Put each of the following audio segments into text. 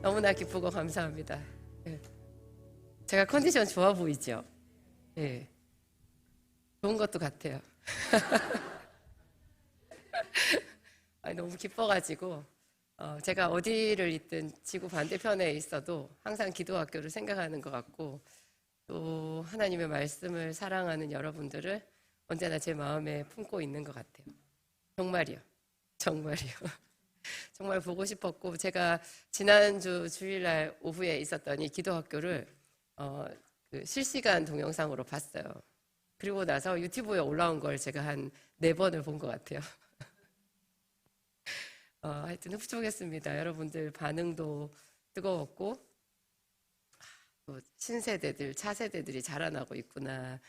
너무나 기쁘고 감사합니다. 예. 제가 컨디션 좋아 보이죠? 예. 좋은 것도 같아요. 너무 기뻐가지고 제가 어디를 있든 지구 반대편에 있어도 항상 기도학교를 생각하는 것 같고, 또 하나님의 말씀을 사랑하는 여러분들을 언제나 제 마음에 품고 있는 것 같아요. 정말이요. 정말이요. 정말 보고 싶었고, 제가 지난주 주일날 오후에 있었던 이 기도학교를 그 실시간 동영상으로 봤어요. 그리고 나서 유튜브에 올라온 걸 제가 한 4번을 본 것 같아요. 하여튼 흡족했습니다. 여러분들 반응도 뜨거웠고, 또 신세대들, 차세대들이 자라나고 있구나.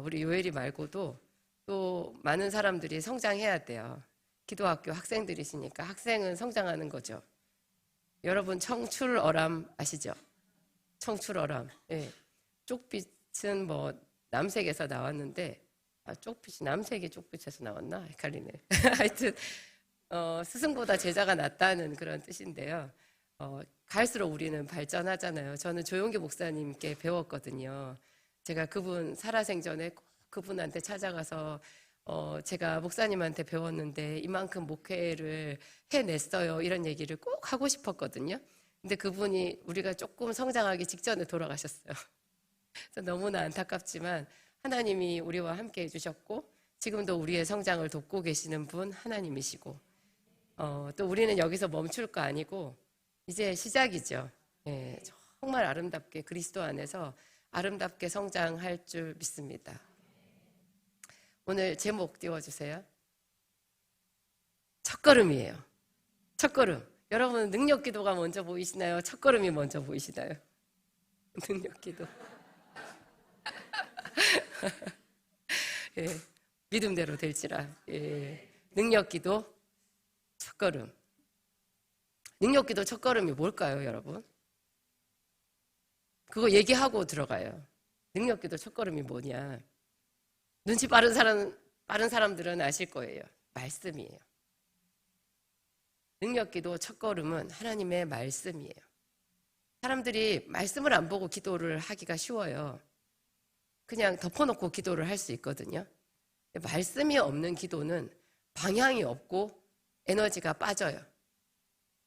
우리 요엘이 말고도 또 많은 사람들이 성장해야 돼요. 기도학교 학생들이시니까 학생은 성장하는 거죠. 여러분 청출어람 아시죠? 청출어람. 예. 쪽빛은 뭐 남색에서 나왔는데, 쪽빛이 남색이 쪽빛에서 나왔나? 헷갈리네. 하여튼 스승보다 제자가 낫다는 그런 뜻인데요. 갈수록 우리는 발전하잖아요. 저는 조용기 목사님께 배웠거든요. 제가 그분 살아생전에 꼭 그분한테 찾아가서 제가 목사님한테 배웠는데 이만큼 목회를 해냈어요, 이런 얘기를 꼭 하고 싶었거든요. 근데 그분이 우리가 조금 성장하기 직전에 돌아가셨어요. 그래서 너무나 안타깝지만 하나님이 우리와 함께 해주셨고, 지금도 우리의 성장을 돕고 계시는 분 하나님이시고, 또 우리는 여기서 멈출 거 아니고 이제 시작이죠. 예, 정말 아름답게 그리스도 안에서 아름답게 성장할 줄 믿습니다. 오늘 제목 띄워주세요. 첫걸음이에요. 첫걸음. 여러분 능력기도가 먼저 보이시나요? 첫걸음이 먼저 보이시나요? 능력기도. 예, 믿음대로 될지라. 예, 능력기도 첫걸음. 능력기도 첫걸음이 뭘까요, 여러분? 그거 얘기하고 들어가요. 능력기도 첫걸음이 뭐냐? 눈치 빠른 사람들은 아실 거예요. 말씀이에요. 능력기도 첫걸음은 하나님의 말씀이에요. 사람들이 말씀을 안 보고 기도를 하기가 쉬워요. 그냥 덮어놓고 기도를 할 수 있거든요. 말씀이 없는 기도는 방향이 없고 에너지가 빠져요.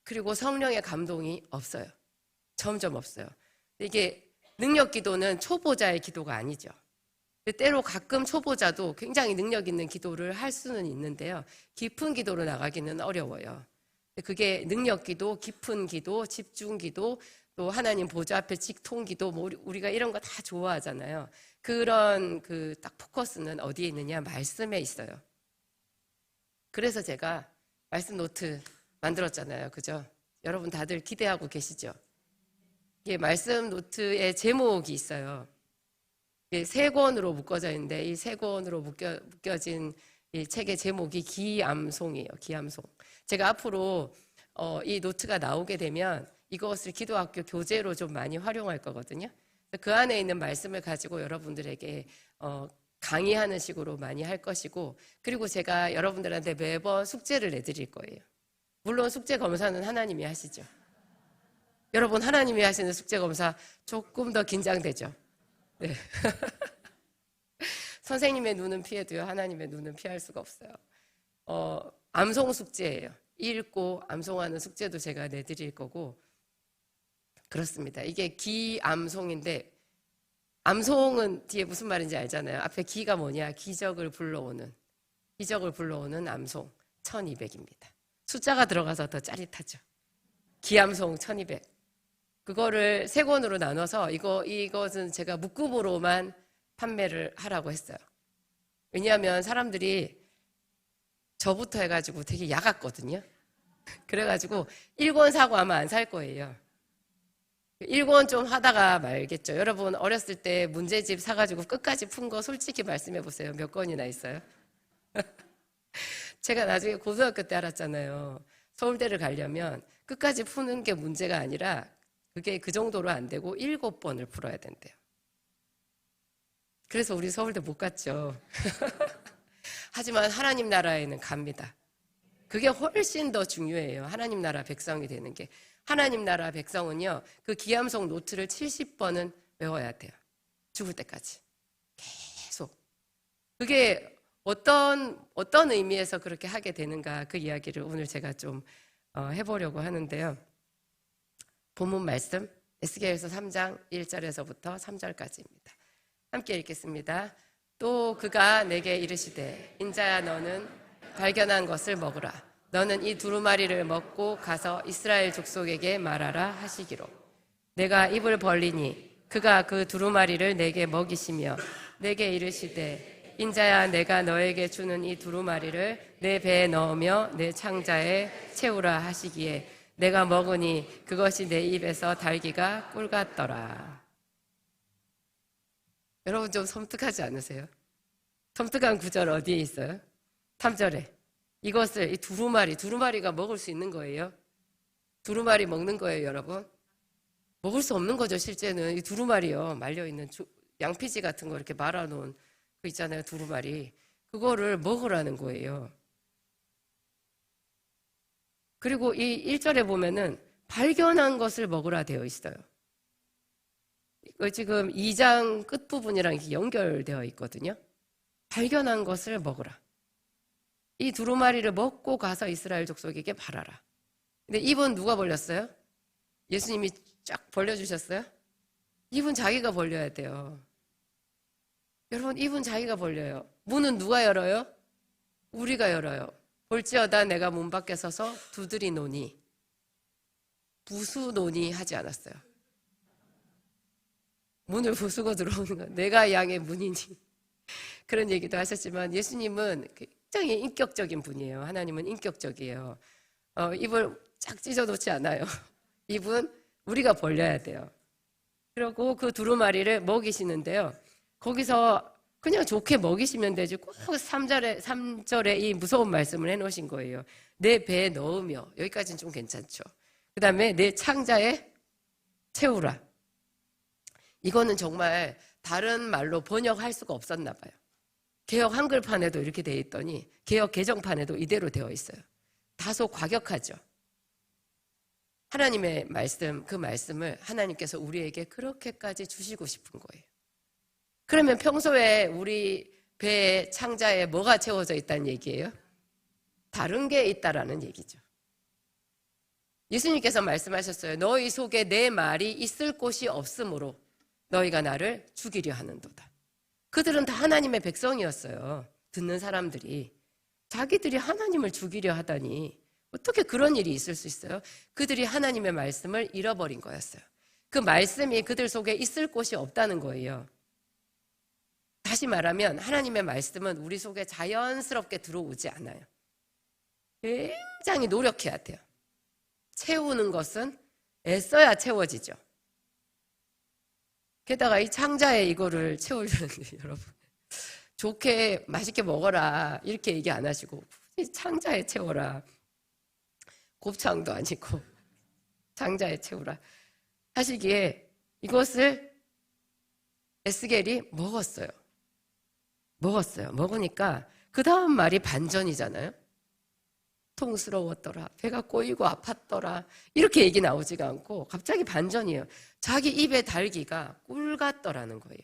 그리고 성령의 감동이 없어요. 점점 없어요. 이게 능력기도는 초보자의 기도가 아니죠. 때로 가끔 초보자도 굉장히 능력 있는 기도를 할 수는 있는데요. 깊은 기도로 나가기는 어려워요. 그게 능력기도, 깊은 기도, 집중기도, 또 하나님 보좌 앞에 직통기도, 뭐 우리가 이런 거 다 좋아하잖아요. 그런 그 딱 포커스는 어디에 있느냐? 말씀에 있어요. 그래서 제가 말씀 노트 만들었잖아요. 그죠? 여러분 다들 기대하고 계시죠? 이게 말씀 노트의 제목이 있어요. 3권으로 묶어져 있는데 이 3권으로 묶여진 이 책의 제목이 기암송이에요. 기암송. 제가 앞으로 이 노트가 나오게 되면 이것을 기도학교 교재로 좀 많이 활용할 거거든요. 그 안에 있는 말씀을 가지고 여러분들에게 강의하는 식으로 많이 할 것이고, 그리고 제가 여러분들한테 매번 숙제를 내드릴 거예요. 물론 숙제 검사는 하나님이 하시죠. 여러분 하나님이 하시는 숙제 검사 조금 더 긴장되죠? 네. 선생님의 눈은 피해도요, 하나님의 눈은 피할 수가 없어요. 암송 숙제예요. 읽고 암송하는 숙제도 제가 내드릴 거고, 그렇습니다. 이게 기암송인데, 암송은 뒤에 무슨 말인지 알잖아요. 앞에 기가 뭐냐? 기적을 불러오는 암송 1200입니다. 숫자가 들어가서 더 짜릿하죠. 기암송 1200. 그거를 3권으로 나눠서 이것은 제가 묶음으로만 판매를 하라고 했어요. 왜냐하면 사람들이 저부터 해가지고 되게 야갔거든요. 그래가지고 1권 사고 아마 안 살 거예요. 1권 좀 하다가 말겠죠. 여러분 어렸을 때 문제집 사가지고 끝까지 푼 거 솔직히 말씀해 보세요. 몇 권이나 있어요? 제가 나중에 고등학교 때 알았잖아요. 서울대를 가려면 끝까지 푸는 게 문제가 아니라 그게 그 정도로 안 되고 7번을 풀어야 된대요. 그래서 우리 서울대 못 갔죠. 하지만 하나님 나라에는 갑니다. 그게 훨씬 더 중요해요. 하나님 나라 백성이 되는 게 하나님 나라 백성은요, 그 기암송 노트를 70번은 외워야 돼요. 죽을 때까지. 계속. 그게 어떤 의미에서 그렇게 하게 되는가, 그 이야기를 오늘 제가 좀 해보려고 하는데요. 본문 말씀 에스겔서 3장 1절에서부터 3절까지입니다. 함께 읽겠습니다. 또 그가 내게 이르시되 인자야 너는 발견한 것을 먹으라. 너는 이 두루마리를 먹고 가서 이스라엘 족속에게 말하라 하시기로. 내가 입을 벌리니 그가 그 두루마리를 내게 먹이시며 내게 이르시되 인자야 내가 너에게 주는 이 두루마리를 내 배에 넣으며 내 창자에 채우라 하시기에 내가 먹으니 그것이 내 입에서 달기가 꿀 같더라. 여러분 좀 섬뜩하지 않으세요? 섬뜩한 구절 어디에 있어요? 3절에 이것을 이 두루마리가 먹을 수 있는 거예요. 두루마리 먹는 거예요, 여러분. 먹을 수 없는 거죠. 실제는 이 두루마리요, 말려있는 양피지 같은 거 이렇게 말아놓은 그 있잖아요, 두루마리. 그거를 먹으라는 거예요. 그리고 이 1절에 보면은 발견한 것을 먹으라 되어 있어요. 이거 지금 2장 끝부분이랑 이렇게 연결되어 있거든요. 발견한 것을 먹으라. 이 두루마리를 먹고 가서 이스라엘 족속에게 말하라. 근데 입은 누가 벌렸어요? 예수님이 쫙 벌려주셨어요? 입은 자기가 벌려야 돼요. 여러분, 입은 자기가 벌려요. 문은 누가 열어요? 우리가 열어요. 볼지어다 내가 문 밖에 서서 두드리노니. 부수노니 하지 않았어요. 문을 부수고 들어오는 거. 내가 양의 문이니. 그런 얘기도 하셨지만 예수님은 굉장히 인격적인 분이에요. 하나님은 인격적이에요. 입을 쫙 찢어놓지 않아요. 입은 우리가 벌려야 돼요. 그리고 그 두루마리를 먹이시는데요. 거기서 그냥 좋게 먹이시면 되지 꼭 3절에 이 무서운 말씀을 해놓으신 거예요. 내 배에 넣으며. 여기까지는 좀 괜찮죠. 그 다음에 내 창자에 채우라. 이거는 정말 다른 말로 번역할 수가 없었나 봐요. 개역 한글판에도 이렇게 돼 있더니 개역 개정판에도 이대로 되어 있어요. 다소 과격하죠. 하나님의 말씀, 그 말씀을 하나님께서 우리에게 그렇게까지 주시고 싶은 거예요. 그러면 평소에 우리 배에 창자에 뭐가 채워져 있다는 얘기예요? 다른 게 있다라는 얘기죠. 예수님께서 말씀하셨어요. 너희 속에 내 말이 있을 곳이 없으므로 너희가 나를 죽이려 하는도다. 그들은 다 하나님의 백성이었어요. 듣는 사람들이. 자기들이 하나님을 죽이려 하다니 어떻게 그런 일이 있을 수 있어요? 그들이 하나님의 말씀을 잃어버린 거였어요. 그 말씀이 그들 속에 있을 곳이 없다는 거예요. 다시 말하면 하나님의 말씀은 우리 속에 자연스럽게 들어오지 않아요. 굉장히 노력해야 돼요. 채우는 것은 애써야 채워지죠. 게다가 이 창자에 이거를 채우려는데 여러분 좋게 맛있게 먹어라 이렇게 얘기 안 하시고 굳이 창자에 채워라. 곱창도 아니고 창자에 채우라 하시기에 이것을 에스겔이 먹었어요. 먹으니까 그 다음 말이 반전이잖아요. 통스러웠더라, 배가 꼬이고 아팠더라 이렇게 얘기 나오지가 않고 갑자기 반전이에요. 자기 입에 달기가 꿀 같더라는 거예요.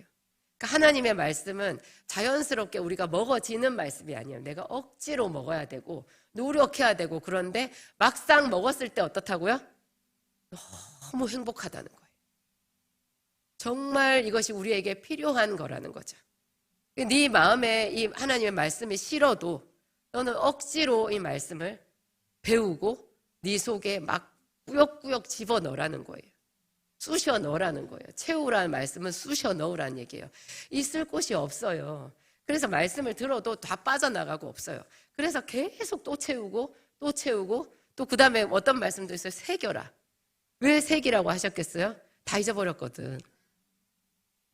그러니까 하나님의 말씀은 자연스럽게 우리가 먹어지는 말씀이 아니에요. 내가 억지로 먹어야 되고 노력해야 되고 그런데 막상 먹었을 때 어떻다고요? 너무 행복하다는 거예요. 정말 이것이 우리에게 필요한 거라는 거죠. 네 마음에 이 하나님의 말씀이 싫어도 너는 억지로 이 말씀을 배우고 네 속에 막 꾸역꾸역 집어넣으라는 거예요. 쑤셔 넣으라는 거예요. 채우라는 말씀은 쑤셔 넣으라는 얘기예요. 있을 곳이 없어요. 그래서 말씀을 들어도 다 빠져나가고 없어요. 그래서 계속 또 채우고 또 그 다음에 어떤 말씀도 있어요. 새겨라. 왜 새기라고 하셨겠어요? 다 잊어버렸거든.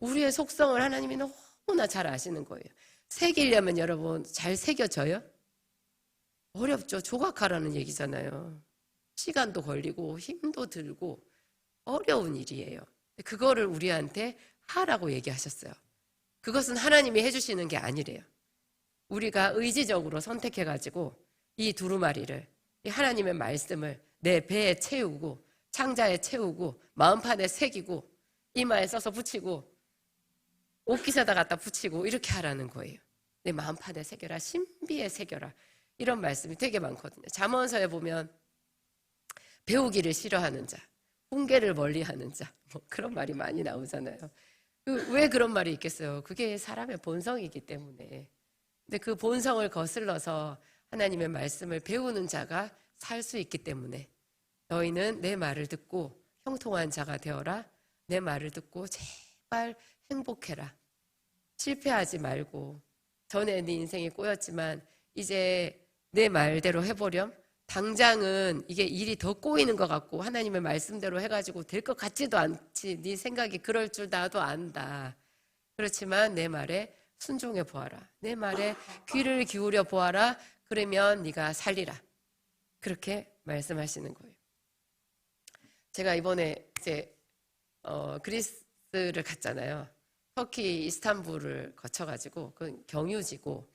우리의 속성을 하나님이 너무나 잘 아시는 거예요. 새기려면 여러분 잘 새겨져요? 어렵죠. 조각하라는 얘기잖아요. 시간도 걸리고 힘도 들고 어려운 일이에요. 그거를 우리한테 하라고 얘기하셨어요. 그것은 하나님이 해주시는 게 아니래요. 우리가 의지적으로 선택해가지고 이 두루마리를, 이 하나님의 말씀을 내 배에 채우고 창자에 채우고 마음판에 새기고 이마에 써서 붙이고 옷깃에다 갖다 붙이고 이렇게 하라는 거예요. 내 마음판에 새겨라, 신비에 새겨라, 이런 말씀이 되게 많거든요. 잠언서에 보면 배우기를 싫어하는 자, 훈계를 멀리하는 자, 뭐 그런 말이 많이 나오잖아요. 왜 그런 말이 있겠어요? 그게 사람의 본성이기 때문에. 근데 그 본성을 거슬러서 하나님의 말씀을 배우는 자가 살 수 있기 때문에 너희는 내 말을 듣고 형통한 자가 되어라. 내 말을 듣고 제발 행복해라. 실패하지 말고, 전에 네 인생이 꼬였지만 이제 내 말대로 해보렴. 당장은 이게 일이 더 꼬이는 것 같고 하나님의 말씀대로 해가지고 될 것 같지도 않지. 네 생각이 그럴 줄 나도 안다. 그렇지만 내 말에 순종해 보아라. 내 말에 귀를 기울여 보아라. 그러면 네가 살리라. 그렇게 말씀하시는 거예요. 제가 이번에 이제 그리스를 갔잖아요. 터키 이스탄불을 거쳐가지고 그 경유지고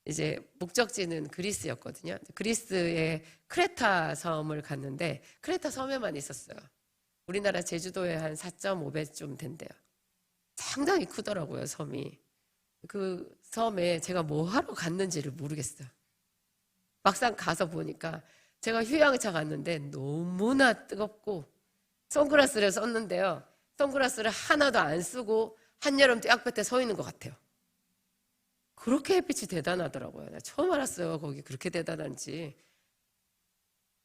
이제 목적지는 그리스였거든요. 그리스의 크레타 섬을 갔는데 크레타 섬에만 있었어요. 우리나라 제주도에 한 4.5배쯤 된대요. 상당히 크더라고요, 섬이. 그 섬에 제가 뭐 하러 갔는지를 모르겠어요. 막상 가서 보니까 제가 휴양차 갔는데 너무나 뜨겁고 선글라스를 썼는데요. 선글라스를 하나도 안 쓰고 한여름 떼약볕에 서 있는 것 같아요. 그렇게 햇빛이 대단하더라고요. 나 처음 알았어요. 거기 그렇게 대단한지.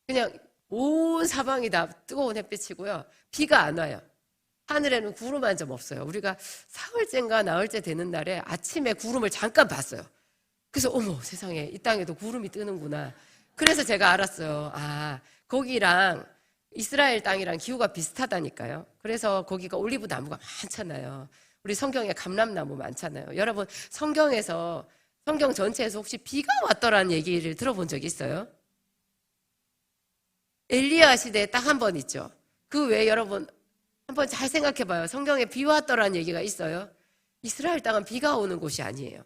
그냥 온 사방이 다 뜨거운 햇빛이고요. 비가 안 와요. 하늘에는 구름 한 점 없어요. 우리가 사흘째인가 나흘째 되는 날에 아침에 구름을 잠깐 봤어요. 그래서 어머 세상에 이 땅에도 구름이 뜨는구나. 그래서 제가 알았어요. 아, 거기랑 이스라엘 땅이랑 기후가 비슷하다니까요. 그래서 거기가 올리브 나무가 많잖아요. 우리 성경에 감람나무 많잖아요. 여러분 성경에서 성경 전체에서 혹시 비가 왔더라는 얘기를 들어본 적 있어요? 엘리야 시대에 딱 한 번 있죠. 그 외에 여러분 한번 잘 생각해 봐요. 성경에 비 왔더라는 얘기가 있어요? 이스라엘 땅은 비가 오는 곳이 아니에요.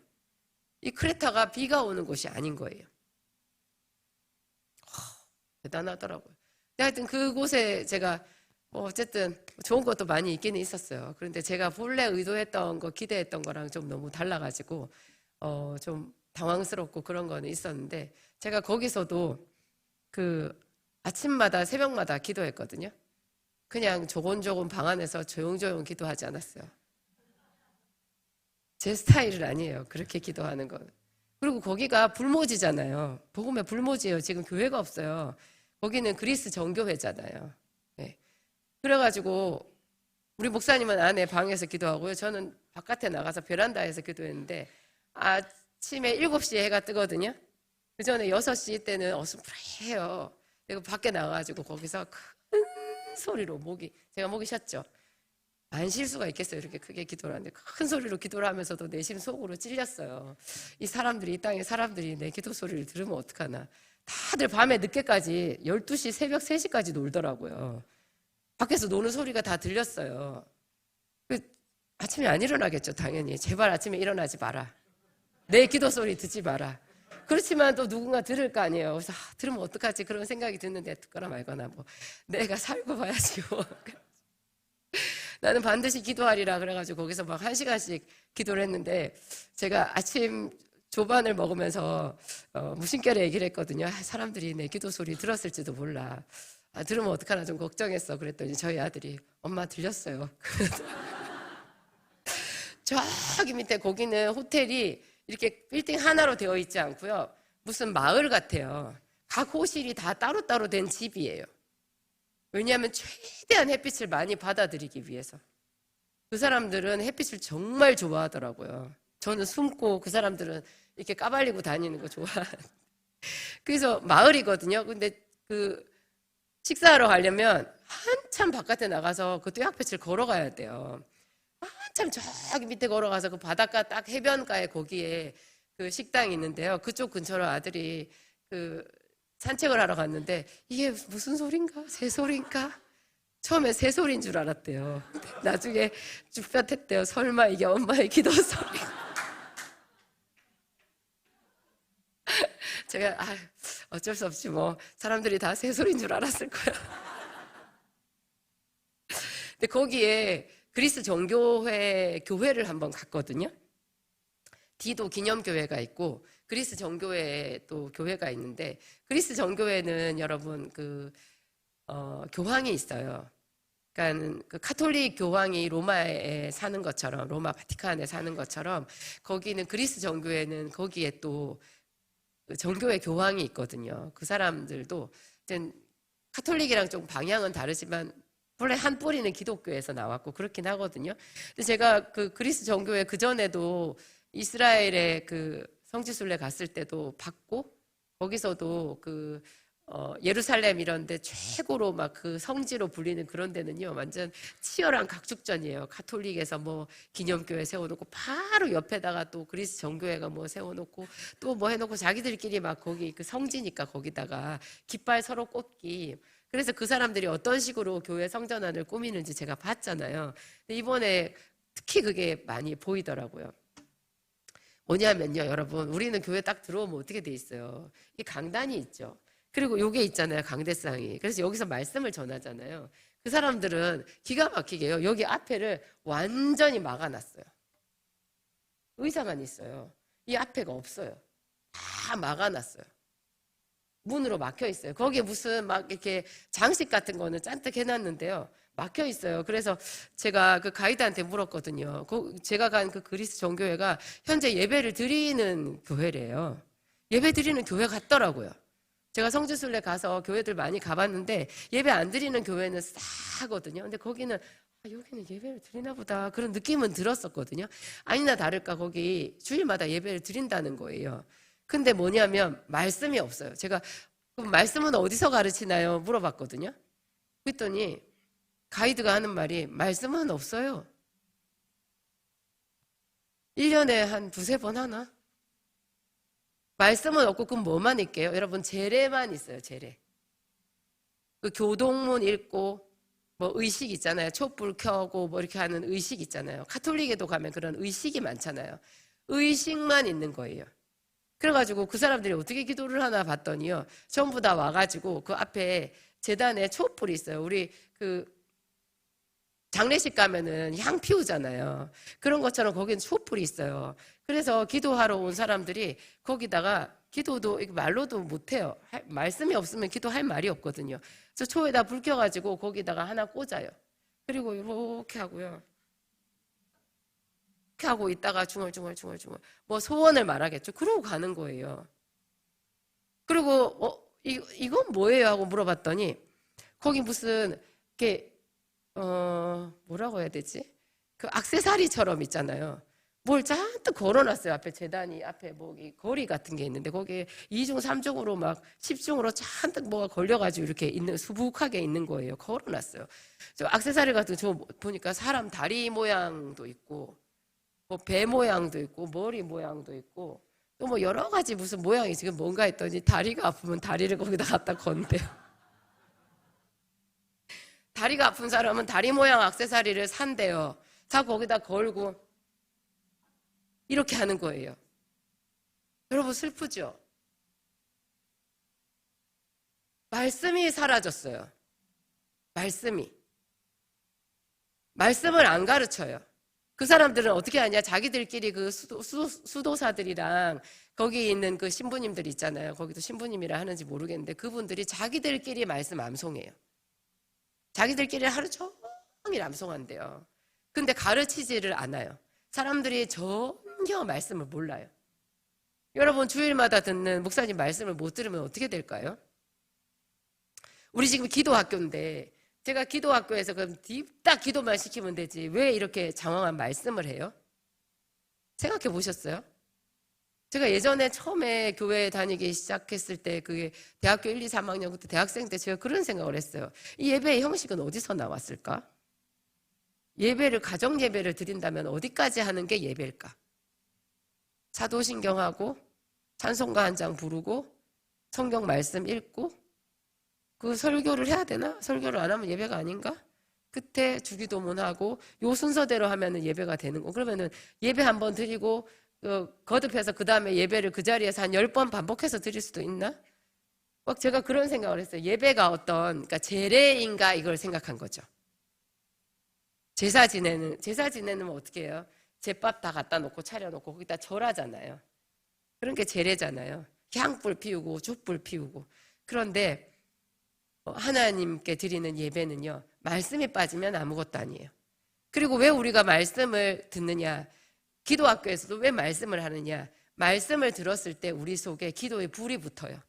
이 크레타가 비가 오는 곳이 아닌 거예요. 대단하더라고요. 하여튼 그곳에 제가 어쨌든 좋은 것도 많이 있기는 있었어요. 그런데 제가 본래 의도했던 거, 기대했던 거랑 좀 너무 달라가지고 좀 당황스럽고 그런 거는 있었는데 제가 거기서도 그 아침마다 새벽마다 기도했거든요. 그냥 조곤조곤 방 안에서 조용조용 기도하지 않았어요. 제 스타일은 아니에요. 그렇게 기도하는 건. 그리고 거기가 불모지잖아요. 복음의 불모지예요. 지금 교회가 없어요. 거기는 그리스 정교회잖아요. 네. 그래가지고 우리 목사님은 안에 방에서 기도하고요. 저는 바깥에 나가서 베란다에서 기도했는데 아침에 7시에 해가 뜨거든요. 그 전에 6시 때는 어슴푸레해요. 그리고 밖에 나가가지고 거기서 큰 소리로 제가 목이 쉬었죠. 안 쉴 수가 있겠어요. 이렇게 크게 기도를 하는데 큰 소리로 기도를 하면서도 내심 속으로 찔렸어요. 이 땅의 사람들이 내 기도 소리를 들으면 어떡하나. 다들 밤에 늦게까지 12시, 새벽 3시까지 놀더라고요. 밖에서 노는 소리가 다 들렸어요. 아침에 안 일어나겠죠, 당연히. 제발 아침에 일어나지 마라. 내 기도 소리 듣지 마라. 그렇지만 또 누군가 들을 거 아니에요. 그래서 들으면 어떡하지 그런 생각이 드는데 듣거나 말거나 뭐 내가 살고 봐야지 뭐. 나는 반드시 기도하리라 그래가지고 거기서 막 1시간씩 기도를 했는데 제가 아침 조반을 먹으면서 무심결에 얘기를 했거든요. 사람들이 내 기도 소리 들었을지도 몰라. 들으면 어떡하나 좀 걱정했어. 그랬더니 저희 아들이 엄마 들렸어요. 저기 밑에 거기는 호텔이 이렇게 빌딩 하나로 되어 있지 않고요. 무슨 마을 같아요. 각 호실이 다 따로따로 된 집이에요. 왜냐하면 최대한 햇빛을 많이 받아들이기 위해서. 그 사람들은 햇빛을 정말 좋아하더라고요. 저는 숨고 그 사람들은 이렇게 까발리고 다니는 거 좋아하는. 그래서 마을이거든요. 근데 그 식사하러 가려면 한참 바깥에 나가서 그것도 햇빛을 걸어가야 돼요. 한참 저기 밑에 걸어가서 그 바닷가 딱 해변가에 거기에 그 식당이 있는데요. 그쪽 근처로 아들이 그 산책을 하러 갔는데 이게 무슨 소린가? 새소린가? 처음에 새소리인 줄 알았대요. 나중에 쭈뼛했대요. 설마 이게 엄마의 기도 소리. 제가 어쩔 수 없지 뭐 사람들이 다 새소리인 줄 알았을 거야. 근데 거기에 그리스 정교회 교회를 한번 갔거든요. 디도 기념교회가 있고 그리스 정교회에 또 교회가 있는데, 그리스 정교회는 여러분 교황이 있어요. 그러니까 그 카톨릭 교황이 로마에 사는 것처럼, 로마 바티칸에 사는 것처럼, 거기는 그리스 정교회는 거기에 또 정교회 교황이 있거든요. 그 사람들도 카톨릭이랑 좀 방향은 다르지만 원래 한 뿌리는 기독교에서 나왔고 그렇긴 하거든요. 근데 제가 그 그리스 정교회 그 전에도 이스라엘에 그 성지순례 갔을 때도 봤고, 거기서도 예루살렘 이런 데 최고로 막 그 성지로 불리는 그런 데는요, 완전 치열한 각축전이에요. 카톨릭에서 뭐 기념교회 세워놓고 바로 옆에다가 또 그리스 정교회가 뭐 세워놓고 또 뭐 해놓고 자기들끼리 막 거기 그 성지니까 거기다가 깃발 서로 꽂기. 그래서 그 사람들이 어떤 식으로 교회 성전안을 꾸미는지 제가 봤잖아요. 근데 이번에 특히 그게 많이 보이더라고요. 뭐냐면요, 여러분, 우리는 교회 딱 들어오면 어떻게 돼 있어요? 이게 강단이 있죠. 그리고 요게 있잖아요, 강대상이. 그래서 여기서 말씀을 전하잖아요. 그 사람들은 기가 막히게요, 여기 앞에를 완전히 막아놨어요. 의자만 있어요. 이 앞에가 없어요. 다 막아놨어요. 문으로 막혀 있어요. 거기에 무슨 막 이렇게 장식 같은 거는 잔뜩 해놨는데요, 막혀 있어요. 그래서 제가 그 가이드한테 물었거든요. 제가 간 그 그리스 정교회가 현재 예배를 드리는 교회래요. 예배 드리는 교회 같더라고요. 제가 성지순례 가서 교회들 많이 가봤는데 예배 안 드리는 교회는 싸거든요. 근데 거기는 여기는 예배를 드리나 보다 그런 느낌은 들었었거든요. 아니나 다를까 거기 주일마다 예배를 드린다는 거예요. 근데 뭐냐면 말씀이 없어요. 제가 그럼 말씀은 어디서 가르치나요? 물어봤거든요. 그랬더니 가이드가 하는 말이 말씀은 없어요. 1년에 한 두세 번 하나? 말씀은 없고 그럼 뭐만 있게요? 여러분, 제례만 있어요. 제례. 그 교동문 읽고 뭐 의식 있잖아요. 촛불 켜고 뭐 이렇게 하는 의식 있잖아요. 카톨릭에도 가면 그런 의식이 많잖아요. 의식만 있는 거예요. 그래가지고 그 사람들이 어떻게 기도를 하나 봤더니요, 전부 다 와가지고 그 앞에 제단에 촛불이 있어요. 우리 그 장례식 가면은 향 피우잖아요. 그런 것처럼 거기는 촛불이 있어요. 그래서 기도하러 온 사람들이 거기다가 기도도 말로도 못해요. 말씀이 없으면 기도할 말이 없거든요. 그래서 초에다 불 켜가지고 거기다가 하나 꽂아요. 그리고 이렇게 하고요. 이렇게 하고 있다가 중얼중얼 뭐 소원을 말하겠죠. 그러고 가는 거예요. 그리고 이건 뭐예요? 하고 물어봤더니 거기 무슨 이렇게 뭐라고 해야 되지? 그 액세서리처럼 있잖아요. 뭘 잔뜩 걸어놨어요. 앞에 재단이 앞에 뭐 거리 같은 게 있는데 거기에 2중 3중으로 막 10중으로 잔뜩 뭐가 걸려가지고 이렇게 있는 수북하게 있는 거예요. 걸어놨어요. 저 액세서리 같은 거 보니까 사람 다리 모양도 있고 뭐 배 모양도 있고 머리 모양도 있고 또 뭐 여러 가지 무슨 모양이 지금 뭔가 했더니 다리가 아프면 다리를 거기다 갖다 건대요. 다리가 아픈 사람은 다리 모양 액세서리를 산대요. 다 거기다 걸고 이렇게 하는 거예요. 여러분, 슬프죠? 말씀이 사라졌어요. 말씀을 안 가르쳐요. 그 사람들은 어떻게 하냐? 자기들끼리 그 수도사들이랑 거기 있는 그 신부님들 있잖아요. 거기도 신부님이라 하는지 모르겠는데 그분들이 자기들끼리 말씀 암송해요. 자기들끼리 하루 종일 암송한대요. 근데 가르치지를 않아요. 사람들이 전혀 말씀을 몰라요. 여러분, 주일마다 듣는 목사님 말씀을 못 들으면 어떻게 될까요? 우리 지금 기도학교인데 제가 기도학교에서 그럼 딱 기도만 시키면 되지 왜 이렇게 장황한 말씀을 해요? 생각해 보셨어요? 제가 예전에 처음에 교회 다니기 시작했을 때 그게 대학교 1, 2, 3학년 그때 대학생 때 제가 그런 생각을 했어요. 이 예배의 형식은 어디서 나왔을까? 예배를 가정 예배를 드린다면 어디까지 하는 게 예배일까? 사도신경하고 찬송가 한 장 부르고 성경 말씀 읽고 그 설교를 해야 되나? 설교를 안 하면 예배가 아닌가? 끝에 주기도문하고 요 순서대로 하면은 예배가 되는 거. 그러면은 예배 한번 드리고 거듭해서 그 다음에 예배를 그 자리에서 한 10번 반복해서 드릴 수도 있나? 막 제가 그런 생각을 했어요. 예배가 그러니까 제례인가 이걸 생각한 거죠. 제사 지내는 어떻게 해요? 제밥 다 갖다 놓고 차려놓고 거기다 절하잖아요. 그런 게 제례잖아요. 향불 피우고 촛불 피우고. 그런데 하나님께 드리는 예배는요, 말씀이 빠지면 아무것도 아니에요. 그리고 왜 우리가 말씀을 듣느냐? 기도학교에서도 왜 말씀을 하느냐? 말씀을 들었을 때 우리 속에 기도의 불이 붙어요.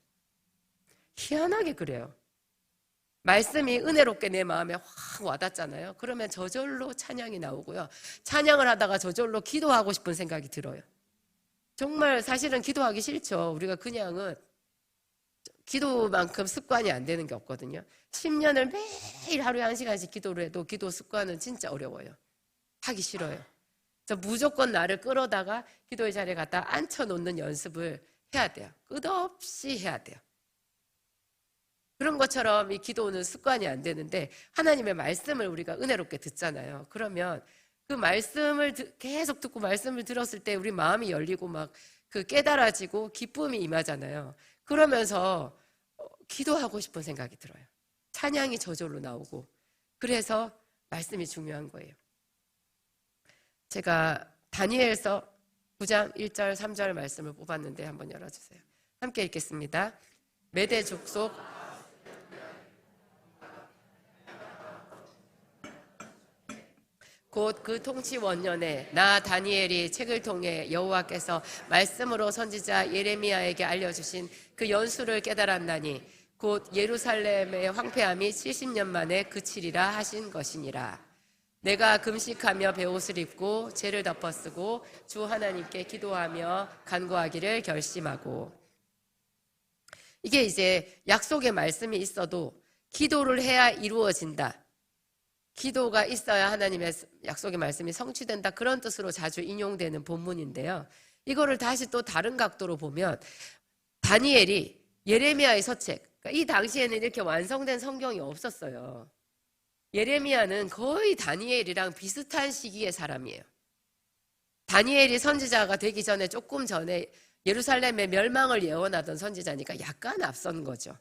희한하게 그래요. 말씀이 은혜롭게 내 마음에 확 와닿잖아요. 그러면 저절로 찬양이 나오고요. 찬양을 하다가 저절로 기도하고 싶은 생각이 들어요. 정말 사실은 기도하기 싫죠. 우리가 그냥은 기도만큼 습관이 안 되는 게 없거든요. 10년을 매일 하루에 1시간씩 기도를 해도 기도 습관은 진짜 어려워요. 하기 싫어요. 그래서 무조건 나를 끌어다가 기도의 자리에 갖다 앉혀놓는 연습을 해야 돼요. 끝없이 해야 돼요. 그런 것처럼 이 기도는 습관이 안 되는데 하나님의 말씀을 우리가 은혜롭게 듣잖아요. 그러면 그 말씀을 계속 듣고 말씀을 들었을 때 우리 마음이 열리고 막 그 깨달아지고 기쁨이 임하잖아요. 그러면서 기도하고 싶은 생각이 들어요. 찬양이 저절로 나오고. 그래서 말씀이 중요한 거예요. 제가 다니엘서 9장 1절 3절 말씀을 뽑았는데 한번 열어주세요. 함께 읽겠습니다. 메대 족속 곧 그 통치 원년에 나 다니엘이 책을 통해 여호와께서 말씀으로 선지자 예레미야에게 알려주신 그 연수를 깨달았나니 곧 예루살렘의 황폐함이 70년 만에 그치리라 하신 것이니라. 내가 금식하며 베옷을 입고 죄를 덮어쓰고 주 하나님께 기도하며 간구하기를 결심하고. 이게 이제 약속의 말씀이 있어도 기도를 해야 이루어진다. 기도가 있어야 하나님의 약속의 말씀이 성취된다. 그런 뜻으로 자주 인용되는 본문인데요. 이거를 다시 또 다른 각도로 보면 다니엘이 예레미야의 서책, 그러니까 이 당시에는 이렇게 완성된 성경이 없었어요. 예레미야는 거의 다니엘이랑 비슷한 시기의 사람이에요. 다니엘이 선지자가 되기 전에 조금 전에 예루살렘의 멸망을 예언하던 선지자니까 약간 앞선 거죠.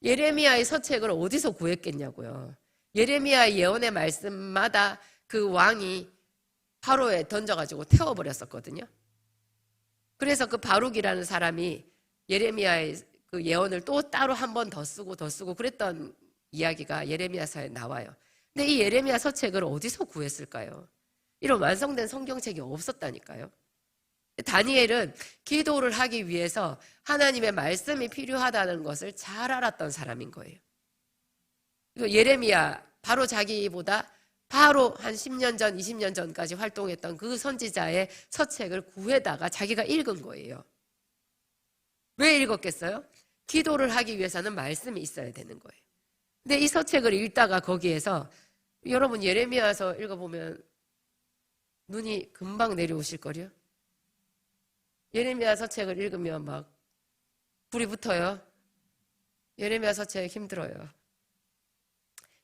예레미야의 서책을 어디서 구했겠냐고요. 예레미야의 예언의 말씀마다 그 왕이 바로에 던져가지고 태워버렸었거든요. 그래서 그 바룩이라는 사람이 예레미야의 그 예언을 또 따로 한 번 더 쓰고 그랬던 이야기가 예레미야서에 나와요. 근데 이 예레미야 서책을 어디서 구했을까요? 이런 완성된 성경책이 없었다니까요. 다니엘은 기도를 하기 위해서 하나님의 말씀이 필요하다는 것을 잘 알았던 사람인 거예요. 예레미야, 바로 자기보다 바로 한 10년 전, 20년 전까지 활동했던 그 선지자의 서책을 구해다가 자기가 읽은 거예요. 왜 읽었겠어요? 기도를 하기 위해서는 말씀이 있어야 되는 거예요. 근데 이 서책을 읽다가 거기에서 여러분 예레미야서 읽어보면 눈이 금방 내려오실 거요. 예레미야 서책을 읽으면 막 불이 붙어요. 예레미야 서책 힘들어요.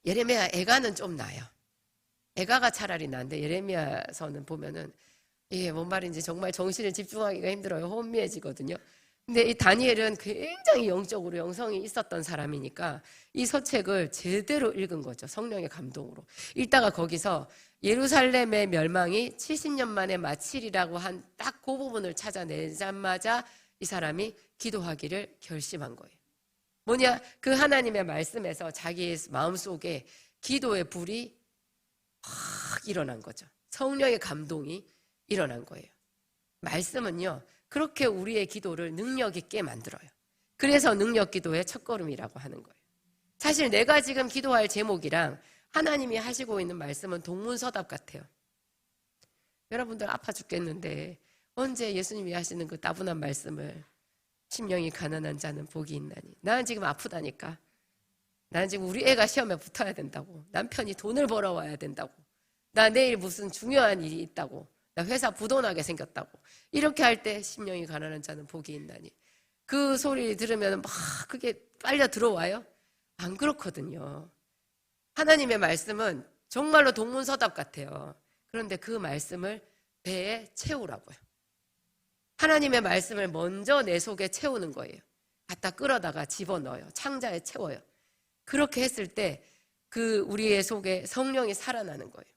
예레미야 애가는 좀 나요. 애가가 차라리 나은데 예레미야서는 보면은 이게 뭔 말인지 정말 정신을 집중하기가 힘들어요. 혼미해지거든요. 근데 이 다니엘은 굉장히 영적으로 영성이 있었던 사람이니까 이 서책을 제대로 읽은 거죠. 성령의 감동으로. 읽다가 거기서 예루살렘의 멸망이 70년 만에 마치리라고 한 딱 그 부분을 찾아내자마자 이 사람이 기도하기를 결심한 거예요. 뭐냐? 그 하나님의 말씀에서 자기의 마음속에 기도의 불이 확 일어난 거죠. 성령의 감동이 일어난 거예요. 말씀은요, 그렇게 우리의 기도를 능력 있게 만들어요. 그래서 능력 기도의 첫걸음이라고 하는 거예요. 사실 내가 지금 기도할 제목이랑 하나님이 하시고 있는 말씀은 동문서답 같아요. 여러분들 아파 죽겠는데 언제 예수님이 하시는 그 따분한 말씀을 심령이 가난한 자는 복이 있나니. 나는 지금 아프다니까. 나는 지금 우리 애가 시험에 붙어야 된다고. 남편이 돈을 벌어와야 된다고. 나 내일 무슨 중요한 일이 있다고. 나 회사 부도나게 생겼다고. 이렇게 할 때 심령이 가난한 자는 복이 있나니. 그 소리 들으면 막 그게 빨려 들어와요? 안 그렇거든요. 하나님의 말씀은 정말로 동문서답 같아요. 그런데 그 말씀을 배에 채우라고요. 하나님의 말씀을 먼저 내 속에 채우는 거예요. 갖다 끌어다가 집어넣어요. 창자에 채워요. 그렇게 했을 때 그 우리의 속에 성령이 살아나는 거예요.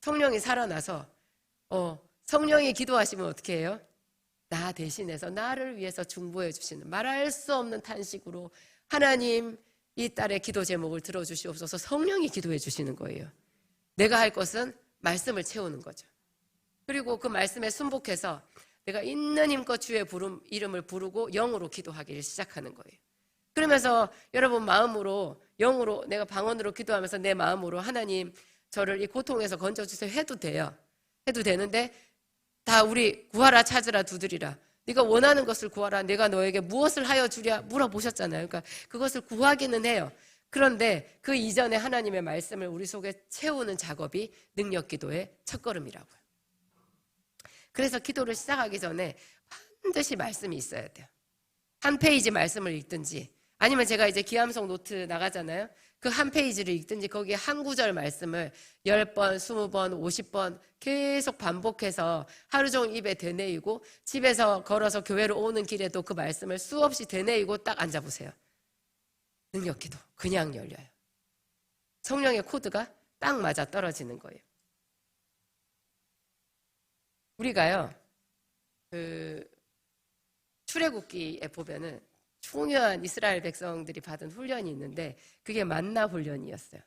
성령이 살아나서 성령이 기도하시면 어떻게 해요? 나 대신해서 나를 위해서 중보해 주시는, 말할 수 없는 탄식으로 하나님 이 딸의 기도 제목을 들어주시옵소서. 성령이 기도해 주시는 거예요. 내가 할 것은 말씀을 채우는 거죠. 그리고 그 말씀에 순복해서 내가 있는 힘껏 주의 이름을 부르고 영으로 기도하기를 시작하는 거예요. 그러면서 여러분 마음으로, 영으로, 내가 방언으로 기도하면서 내 마음으로 하나님 저를 이 고통에서 건져주세요 해도 돼요. 해도 되는데 다 우리 구하라 찾으라 두드리라, 네가 원하는 것을 구하라, 내가 너에게 무엇을 하여 주랴 물어보셨잖아요. 그러니까 그것을 구하기는 해요. 그런데 그 이전에 하나님의 말씀을 우리 속에 채우는 작업이 능력기도의 첫걸음이라고요. 그래서 기도를 시작하기 전에 반드시 말씀이 있어야 돼요. 한 페이지 말씀을 읽든지, 아니면 제가 이제 기암송 노트 나가잖아요. 그 한 페이지를 읽든지 거기에 한 구절 말씀을 10번, 20번, 50번 계속 반복해서 하루 종일 입에 되뇌이고, 집에서 걸어서 교회로 오는 길에도 그 말씀을 수없이 되뇌이고 딱 앉아보세요. 능력기도 그냥 열려요. 성령의 코드가 딱 맞아 떨어지는 거예요. 우리가요, 출애굽기에 보면은 중요한 이스라엘 백성들이 받은 훈련이 있는데 그게 만나 훈련이었어요.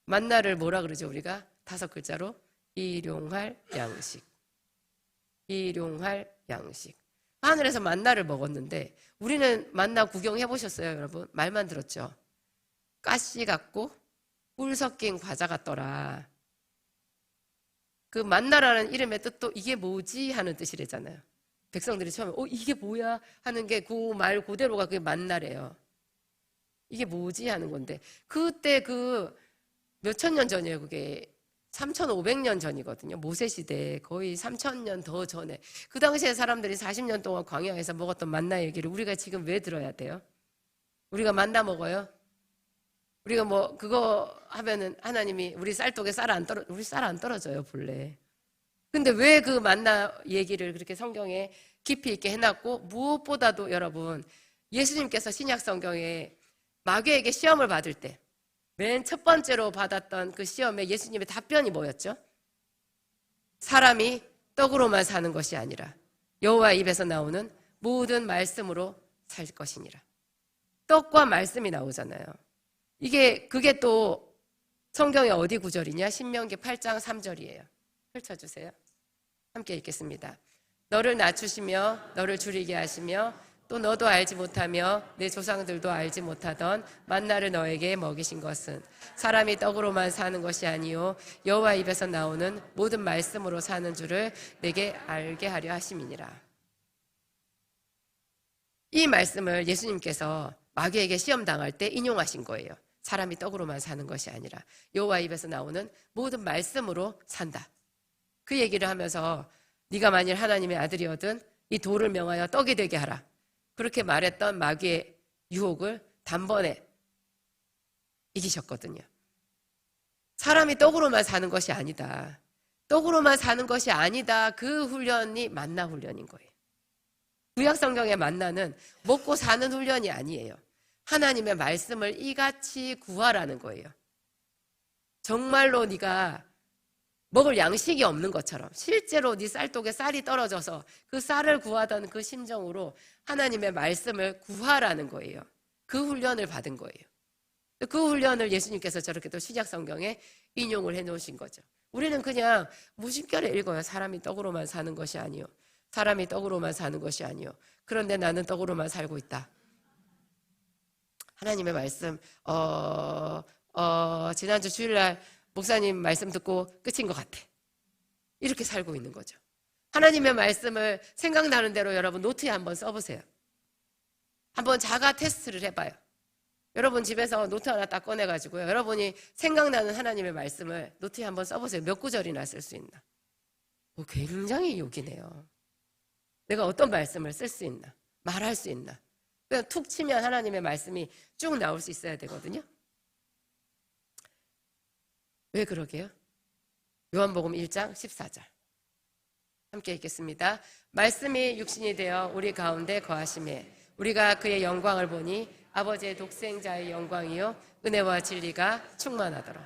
만나를 뭐라 그러죠? 우리가 5글자로 일용할 양식. 일용할 양식. 하늘에서 만나를 먹었는데, 우리는 만나 구경해 보셨어요, 여러분? 말만 들었죠? 가시 같고 꿀 섞인 과자 같더라. 그 만나라는 이름의 뜻도 이게 뭐지 하는 뜻이래잖아요. 백성들이 처음에 이게 뭐야 하는 게 그 말 그대로가 그게 만나래요. 이게 뭐지 하는 건데, 그때 그 몇천 년 전이에요. 그게 3,500년 전이거든요. 모세시대 거의 3,000년 더 전에. 그 당시에 사람들이 40년 동안 광야에서 먹었던 만나 얘기를 우리가 지금 왜 들어야 돼요? 우리가 만나 먹어요? 우리가 뭐 그거 하면은 하나님이 우리 쌀독에 우리 쌀 안 떨어져요 본래. 근데 왜 그 만나 얘기를 그렇게 성경에 깊이 있게 해놨고, 무엇보다도 여러분, 예수님께서 신약 성경에 마귀에게 시험을 받을 때 맨 첫 번째로 받았던 그 시험에 예수님의 답변이 뭐였죠? 사람이 떡으로만 사는 것이 아니라 여호와 입에서 나오는 모든 말씀으로 살 것이니라. 떡과 말씀이 나오잖아요. 그게 또 성경의 어디 구절이냐? 신명기 8장 3절이에요. 펼쳐주세요. 함께 읽겠습니다. 너를 낮추시며 너를 줄이게 하시며 또 너도 알지 못하며 내 조상들도 알지 못하던 만나를 너에게 먹이신 것은 사람이 떡으로만 사는 것이 아니요 여호와 입에서 나오는 모든 말씀으로 사는 줄을 내게 알게 하려 하심이니라. 이 말씀을 예수님께서 마귀에게 시험당할 때 인용하신 거예요. 사람이 떡으로만 사는 것이 아니라 여호와 입에서 나오는 모든 말씀으로 산다. 그 얘기를 하면서 네가 만일 하나님의 아들이거든 이 돌을 명하여 떡이 되게 하라. 그렇게 말했던 마귀의 유혹을 단번에 이기셨거든요. 사람이 떡으로만 사는 것이 아니다. 떡으로만 사는 것이 아니다. 그 훈련이 만나 훈련인 거예요. 구약 성경의 만나는 먹고 사는 훈련이 아니에요. 하나님의 말씀을 이같이 구하라는 거예요. 정말로 네가 먹을 양식이 없는 것처럼 실제로 네 쌀독에 쌀이 떨어져서 그 쌀을 구하던 그 심정으로 하나님의 말씀을 구하라는 거예요. 그 훈련을 받은 거예요. 그 훈련을 예수님께서 저렇게 또 신약 성경에 인용을 해놓으신 거죠. 우리는 그냥 무심결에 읽어요. 사람이 떡으로만 사는 것이 아니요. 사람이 떡으로만 사는 것이 아니요. 그런데 나는 떡으로만 살고 있다. 하나님의 말씀 지난주 주일날 목사님 말씀 듣고 끝인 것 같아. 이렇게 살고 있는 거죠. 하나님의 말씀을 생각나는 대로 여러분 노트에 한번 써보세요. 한번 자가 테스트를 해봐요. 여러분 집에서 노트 하나 딱 꺼내가지고요. 여러분이 생각나는 하나님의 말씀을 노트에 한번 써보세요. 몇 구절이나 쓸 수 있나. 굉장히 욕이네요. 내가 어떤 말씀을 쓸 수 있나. 말할 수 있나. 그냥 툭 치면 하나님의 말씀이 쭉 나올 수 있어야 되거든요. 왜 그러게요? 요한복음 1장 14절 함께 읽겠습니다. 말씀이 육신이 되어 우리 가운데 거하심에 우리가 그의 영광을 보니 아버지의 독생자의 영광이요 은혜와 진리가 충만하도록.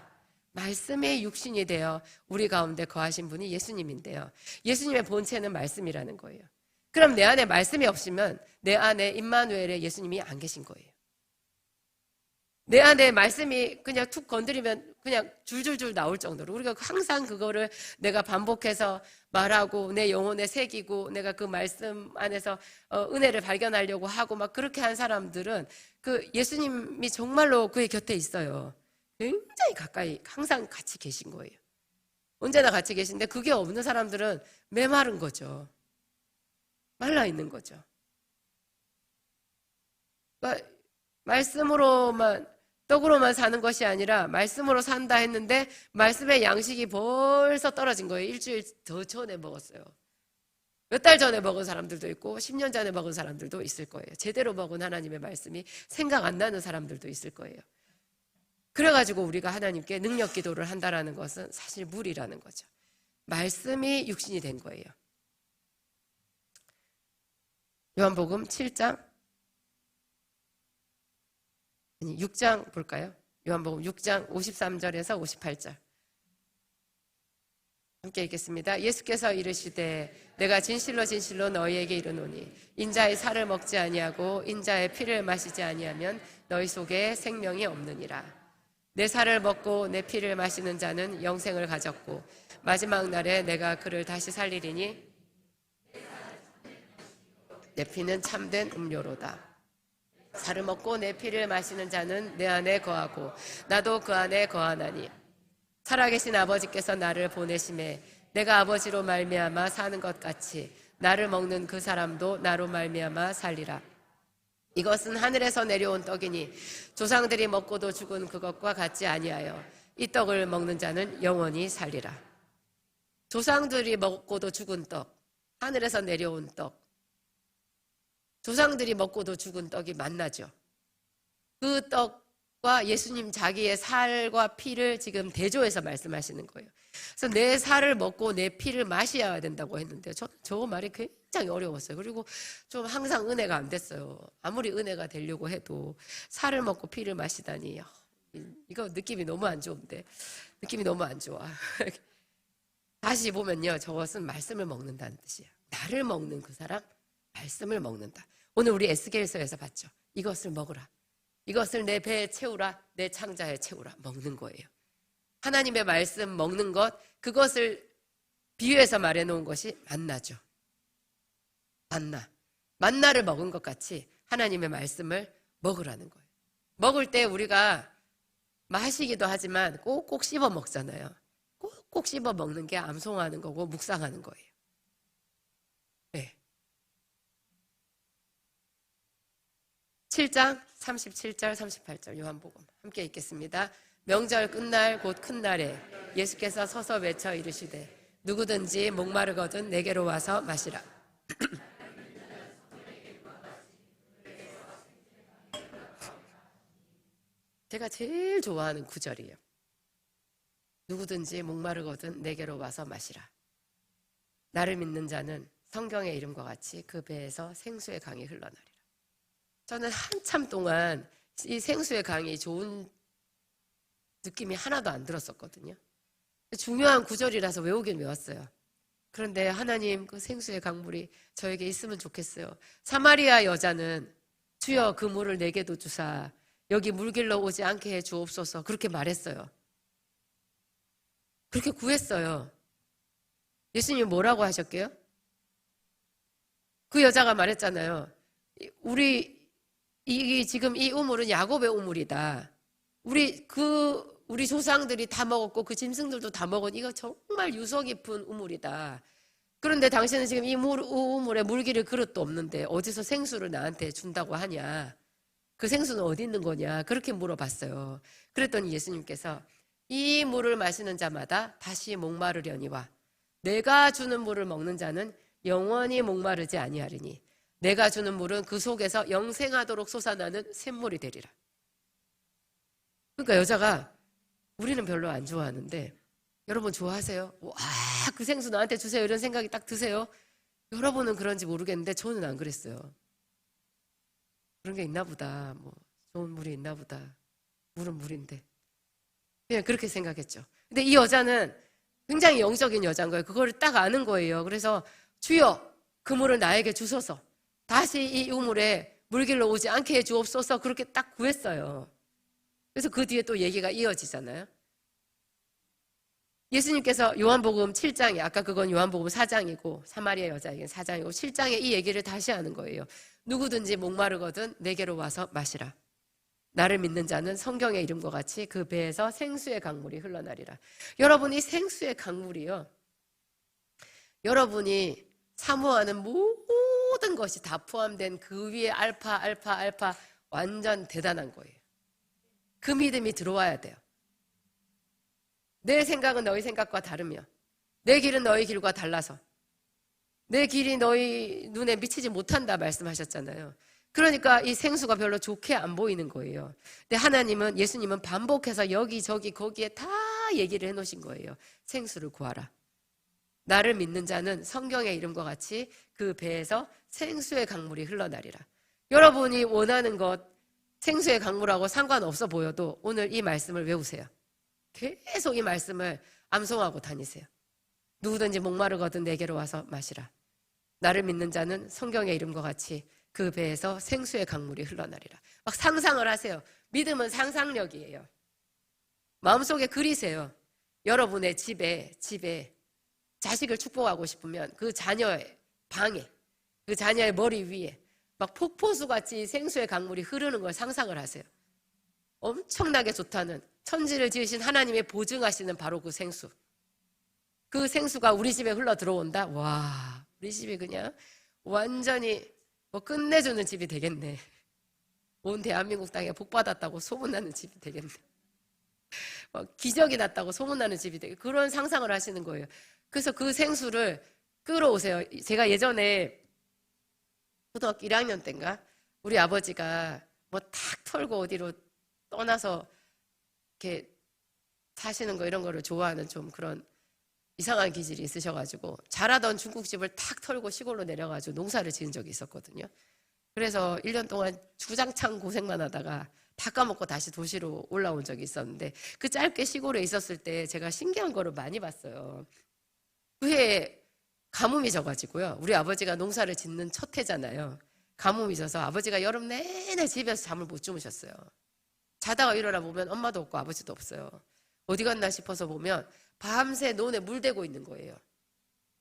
말씀의 육신이 되어 우리 가운데 거하신 분이 예수님인데요. 예수님의 본체는 말씀이라는 거예요. 그럼 내 안에 말씀이 없으면 내 안에 임마누엘의 예수님이 안 계신 거예요. 내 안에 말씀이 그냥 툭 건드리면 그냥 줄줄줄 나올 정도로 우리가 항상 그거를 내가 반복해서 말하고 내 영혼에 새기고 내가 그 말씀 안에서 은혜를 발견하려고 하고 막 그렇게 한 사람들은 그 예수님이 정말로 그의 곁에 있어요. 굉장히 가까이 항상 같이 계신 거예요. 언제나 같이 계신데 그게 없는 사람들은 메마른 거죠. 말라 있는 거죠. 그러니까 말씀으로만 떡으로만 사는 것이 아니라 말씀으로 산다 했는데 말씀의 양식이 벌써 떨어진 거예요. 일주일 더 전에 먹었어요. 몇 달 전에 먹은 사람들도 있고 10년 전에 먹은 사람들도 있을 거예요. 제대로 먹은 하나님의 말씀이 생각 안 나는 사람들도 있을 거예요. 그래가지고 우리가 하나님께 능력 기도를 한다는 것은 사실 무리라는 거죠. 말씀이 육신이 된 거예요. 요한복음 7장 6장 볼까요? 요한복음 6장 53절에서 58절 함께 읽겠습니다. 예수께서 이르시되 내가 진실로 진실로 너희에게 이르노니 인자의 살을 먹지 아니하고 인자의 피를 마시지 아니하면 너희 속에 생명이 없느니라. 내 살을 먹고 내 피를 마시는 자는 영생을 가졌고 마지막 날에 내가 그를 다시 살리리니 내 피는 참된 음료로다. 살을 먹고 내 피를 마시는 자는 내 안에 거하고 나도 그 안에 거하나니 살아계신 아버지께서 나를 보내심에 내가 아버지로 말미암아 사는 것 같이 나를 먹는 그 사람도 나로 말미암아 살리라. 이것은 하늘에서 내려온 떡이니 조상들이 먹고도 죽은 그것과 같지 아니하여 이 떡을 먹는 자는 영원히 살리라. 조상들이 먹고도 죽은 떡, 하늘에서 내려온 떡, 조상들이 먹고도 죽은 떡이 만나죠. 그 떡과 예수님 자기의 살과 피를 지금 대조해서 말씀하시는 거예요. 그래서 내 살을 먹고 내 피를 마셔야 된다고 했는데 저 말이 굉장히 어려웠어요. 그리고 좀 항상 은혜가 안 됐어요. 아무리 은혜가 되려고 해도 살을 먹고 피를 마시다니 이거 느낌이 너무 안 좋은데 느낌이 너무 안 좋아. 다시 보면요, 저것은 말씀을 먹는다는 뜻이에요. 나를 먹는 그 사람, 말씀을 먹는다. 오늘 우리 에스겔서에서 봤죠. 이것을 먹으라. 이것을 내 배에 채우라. 내 창자에 채우라. 먹는 거예요. 하나님의 말씀 먹는 것, 그것을 비유해서 말해놓은 것이 만나죠. 만나를 먹은 것 같이 하나님의 말씀을 먹으라는 거예요. 먹을 때 우리가 마시기도 하지만 꼭꼭 씹어 먹잖아요. 꼭꼭 씹어 먹는 게 암송하는 거고 묵상하는 거예요. 네. 7장 37절 38절 요한복음 함께 읽겠습니다. 명절 끝날 곧 큰 날에 예수께서 서서 외쳐 이르시되 누구든지 목마르거든 내게로 와서 마시라. 제가 제일 좋아하는 구절이에요. 누구든지 목마르거든 내게로 와서 마시라. 나를 믿는 자는 성경의 이름과 같이 그 배에서 생수의 강이 흘러나리라. 저는 한참 동안 이 생수의 강이 좋은 느낌이 하나도 안 들었었거든요. 중요한 구절이라서 외우긴 외웠어요. 그런데 하나님 그 생수의 강물이 저에게 있으면 좋겠어요. 사마리아 여자는 주여 그 물을 내게도 주사 여기 물길로 오지 않게 해 주옵소서 그렇게 말했어요. 그렇게 구했어요. 예수님이 뭐라고 하셨게요? 그 여자가 말했잖아요. 지금 이 우물은 야곱의 우물이다. 우리 조상들이 다 먹었고 그 짐승들도 다 먹은 이거 정말 유서 깊은 우물이다. 그런데 당신은 지금 이 우물에 물 기를 그릇도 없는데 어디서 생수를 나한테 준다고 하냐? 그 생수는 어디 있는 거냐? 그렇게 물어봤어요. 그랬더니 예수님께서 이 물을 마시는 자마다 다시 목마르려니와 내가 주는 물을 먹는 자는 영원히 목마르지 아니하리니 내가 주는 물은 그 속에서 영생하도록 솟아나는 샘물이 되리라. 그러니까 여자가 우리는 별로 안 좋아하는데 여러분 좋아하세요? 와, 그 생수 나한테 주세요 이런 생각이 딱 드세요? 여러분은 그런지 모르겠는데 저는 안 그랬어요. 그런 게 있나 보다. 뭐 좋은 물이 있나 보다. 물은 물인데. 그냥 그렇게 생각했죠. 근데 이 여자는 굉장히 영적인 여자인 거예요. 그거를 딱 아는 거예요. 그래서 주여 그 물을 나에게 주소서. 다시 이 우물에 물길로 오지 않게 해 주옵소서. 그렇게 딱 구했어요. 그래서 그 뒤에 또 얘기가 이어지잖아요. 예수님께서 요한복음 7장에, 아까 그건 요한복음 4장이고 사마리아 여자에겐 4장이고 7장에 이 얘기를 다시 하는 거예요. 누구든지 목마르거든 내게로 와서 마시라. 나를 믿는 자는 성경의 이름과 같이 그 배에서 생수의 강물이 흘러나리라. 여러분, 이 생수의 강물이요, 여러분이 사모하는 모든 것이 다 포함된 그 위에 알파 완전 대단한 거예요. 그 믿음이 들어와야 돼요. 내 생각은 너희 생각과 다르며 내 길은 너희 길과 달라서 내 길이 너희 눈에 미치지 못한다 말씀하셨잖아요. 그러니까 이 생수가 별로 좋게 안 보이는 거예요. 근데 하나님은, 예수님은 반복해서 여기저기 거기에 다 얘기를 해놓으신 거예요. 생수를 구하라. 나를 믿는 자는 성경의 이름과 같이 그 배에서 생수의 강물이 흘러나리라. 여러분이 원하는 것 생수의 강물하고 상관없어 보여도 오늘 이 말씀을 외우세요. 계속 이 말씀을 암송하고 다니세요. 누구든지 목마르거든 내게로 와서 마시라. 나를 믿는 자는 성경의 이름과 같이 그 배에서 생수의 강물이 흘러나리라. 막 상상을 하세요. 믿음은 상상력이에요. 마음속에 그리세요. 여러분의 집에 자식을 축복하고 싶으면 그 자녀의 방에, 그 자녀의 머리 위에 막 폭포수같이 생수의 강물이 흐르는 걸 상상을 하세요. 엄청나게 좋다는, 천지를 지으신 하나님의 보증하시는 바로 그 생수. 그 생수가 우리 집에 흘러 들어온다? 와, 우리 집이 그냥 완전히 뭐 끝내주는 집이 되겠네. 온 대한민국 땅에 복 받았다고 소문나는 집이 되겠네. 기적이 났다고 소문나는 집이 되겠네. 그런 상상을 하시는 거예요. 그래서 그 생수를 끌어오세요. 제가 예전에 초등학교 1학년 때인가 우리 아버지가 뭐 탁 털고 어디로 떠나서 이렇게 사시는 거, 이런 거를 좋아하는 좀 그런 이상한 기질이 있으셔가지고 잘하던 중국집을 탁 털고 시골로 내려가지고 농사를 지은 적이 있었거든요. 그래서 1년 동안 주장창 고생만 하다가 다 까먹고 다시 도시로 올라온 적이 있었는데, 그 짧게 시골에 있었을 때 제가 신기한 거를 많이 봤어요. 그 해에 가뭄이 져가지고요, 우리 아버지가 농사를 짓는 첫 해잖아요. 가뭄이 져서 아버지가 여름 내내 집에서 잠을 못 주무셨어요. 자다가 일어나 보면 엄마도 없고 아버지도 없어요. 어디 갔나 싶어서 보면 밤새 논에 물 대고 있는 거예요.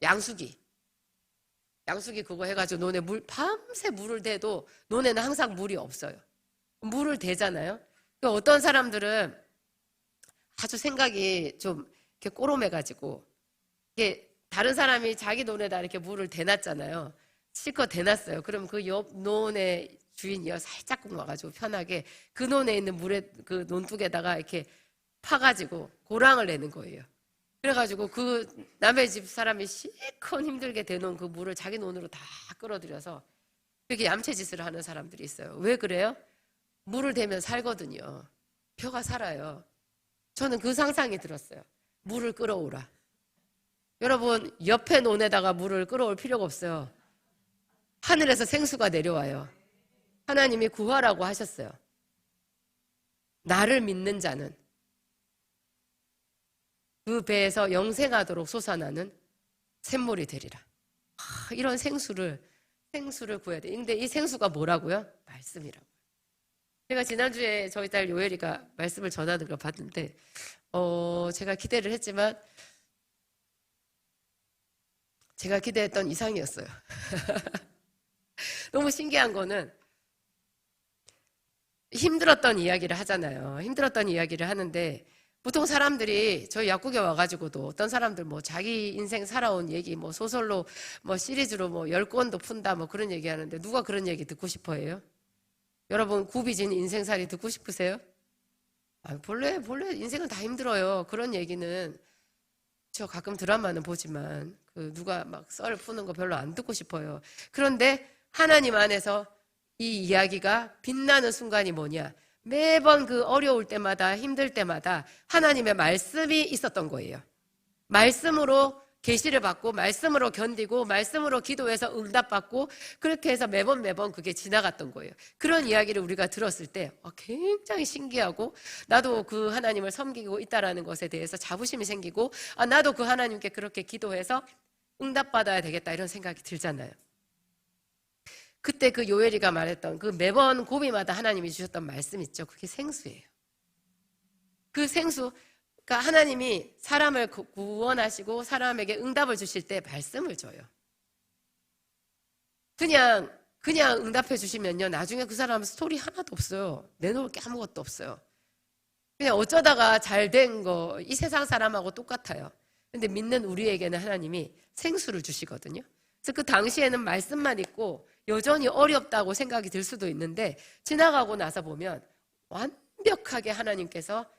양수기 그거 해가지고 논에 밤새 물을 대도 논에는 항상 물이 없어요. 물을 대잖아요. 어떤 사람들은 아주 생각이 좀 이렇게 꼬롬해가지고, 이게 다른 사람이 자기 논에다 이렇게 물을 대놨잖아요. 실컷 대놨어요. 그럼 그 옆 논의 주인이요, 살짝 와가지고 편하게 그 논에 있는 물에, 그 논둑에다가 이렇게 파가지고 고랑을 내는 거예요. 그래가지고 그 남의 집 사람이 실컷 힘들게 대놓은 그 물을 자기 논으로 다 끌어들여서 이렇게 얌체짓을 하는 사람들이 있어요. 왜 그래요? 물을 대면 살거든요. 벼가 살아요. 저는 그 상상이 들었어요. 물을 끌어오라. 여러분, 옆에 논에다가 물을 끌어올 필요가 없어요. 하늘에서 생수가 내려와요. 하나님이 구하라고 하셨어요. 나를 믿는 자는 그 배에서 영생하도록 솟아나는 샘물이 되리라. 이런 생수를 구해야 돼. 근데 이 생수가 뭐라고요? 말씀이라고. 제가 지난주에 저희 딸 요엘이가 말씀을 전하는 걸 봤는데, 제가 기대를 했지만 제가 기대했던 이상이었어요. 너무 신기한 거는, 힘들었던 이야기를 하잖아요. 힘들었던 이야기를 하는데, 보통 사람들이 저희 약국에 와가지고도 어떤 사람들 뭐 자기 인생 살아온 얘기 뭐 소설로 뭐 시리즈로 뭐 10권도 푼다 뭐 그런 얘기 하는데, 누가 그런 얘기 듣고 싶어 해요? 여러분, 구비진 인생살이 듣고 싶으세요? 본래 인생은 다 힘들어요. 그런 얘기는 저 가끔 드라마는 보지만 누가 막 썰 푸는 거 별로 안 듣고 싶어요. 그런데 하나님 안에서 이 이야기가 빛나는 순간이 뭐냐? 매번 그 어려울 때마다 힘들 때마다 하나님의 말씀이 있었던 거예요. 말씀으로 계시를 받고 말씀으로 견디고 말씀으로 기도해서 응답받고 그렇게 해서 매번 그게 지나갔던 거예요. 그런 이야기를 우리가 들었을 때 굉장히 신기하고 나도 그 하나님을 섬기고 있다라는 것에 대해서 자부심이 생기고 나도 그 하나님께 그렇게 기도해서 응답받아야 되겠다 이런 생각이 들잖아요. 그때 그 요엘이가 말했던 그 매번 고비마다 하나님이 주셨던 말씀 있죠. 그게 생수예요. 그 생수, 그러니까 하나님이 사람을 구원하시고 사람에게 응답을 주실 때 말씀을 줘요. 그냥 응답해 주시면요, 나중에 그 사람은 스토리 하나도 없어요. 내놓을 게 아무것도 없어요. 그냥 어쩌다가 잘 된 거, 이 세상 사람하고 똑같아요. 근데 믿는 우리에게는 하나님이 생수를 주시거든요. 그래서 그 당시에는 말씀만 있고 여전히 어렵다고 생각이 들 수도 있는데 지나가고 나서 보면 완벽하게 하나님께서